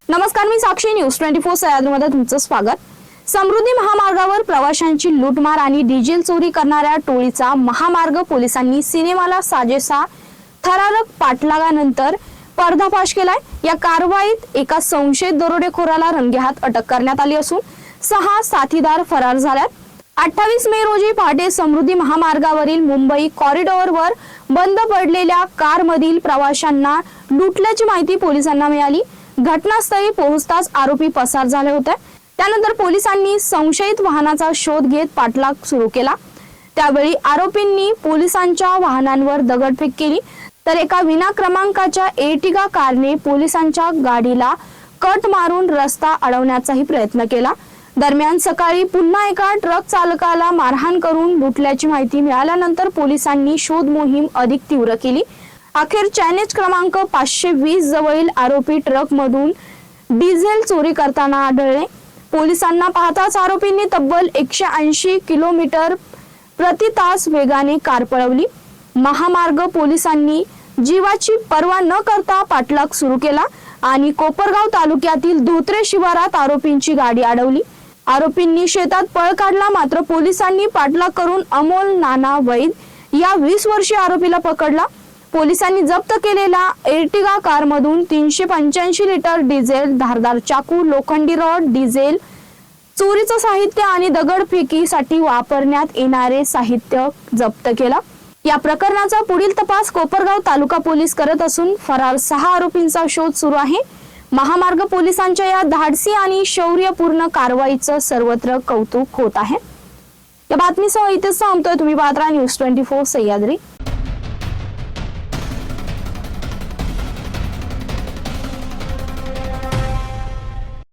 नमस्कार, मी साक्षी. न्यूज 24 सह्याद्रीमध्ये तुमचं स्वागत. समृद्धी महामार्गावर प्रवाशांची लूटमार आणि डिझेल चोरी करणाऱ्या टोळीचा महामार्ग पोलिसांनी सिनेमाला साजेसा थरारक पाठलागानंतर पर्दाफाश केलाय. या कारवाईत एका संशयित दरोडेखोराला रंगेहात अटक करण्यात आली असून 6 साथीदार फरार झाल्यात. 28 मे रोजी पहाटे समृद्धी महामार्गावरील मुंबई कॉरिडॉरवर बंद पडलेल्या कारमधील प्रवाशांना लुटल्याची माहिती पोलिसांना मिळाली. घटनास्थळी पोहोचताच आरोपी पसार झाले होते. त्यानंतर पोलिसांनी संशयित वाहनाचा शोध घेत पाठलाग सुरू केला. त्यावेळी आरोपींनी पोलिसांच्या वाहनांवर दगडफेक केली, तर एका विना क्रमांकाच्या एर्टिगा कारने पोलिसांच्या गाडीला कट मारून रस्ता अडवण्याचाही प्रयत्न केला. दरम्यान सकाळी पुन्हा एका ट्रक चालकाला मारहाण करून लुटल्याची माहिती मिळाल्यानंतर पोलिसांनी शोध मोहीम अधिक तीव्र केली. अखेर चॅनेज क्रमांक 520 जवळील आरोपी ट्रक मधून डिझेल चोरी करताना आढळले. पोलिसांना पाहताच आरोपींनी तब्बल 180 किलोमीटर प्रति तास वेगाने कार पळवली. महामार्ग पोलिसांनी जीवाची पर्वा न करता पाठलाग सुरू केला आणि कोपरगाव तालुक्यातील धोत्रे शिवारात आरोपींची गाडी अडवली. आरोपींनी शेतात पळ काढला, मात्र पोलिसांनी पाठलाग करून अमोल नाना वैद या 20 वर्षीय आरोपीला पकडला. पोलिसांनी जप्त केलेल्या एर्टिगा कार मधून 385 लिटर डिझेल, धारदार चाकू, लोखंडी रॉड, डिझेल चोरीचं साहित्य आणि दगडफेकीसाठी वापरण्यात येणारे साहित्य जप्त केला. या प्रकरणाचा पुढील तपास कोपरगाव तालुका पोलीस करत असून फरार 6 आरोपींचा शोध सुरू आहे. महामार्ग पोलिसांच्या या धाडसी आणि शौर्यपूर्ण कारवाईचं सर्वत्र कौतुक होत आहे. या बातमीसह इथेच थांबतोय. तुम्ही पाहत राहा न्यूज 24 सह्याद्री.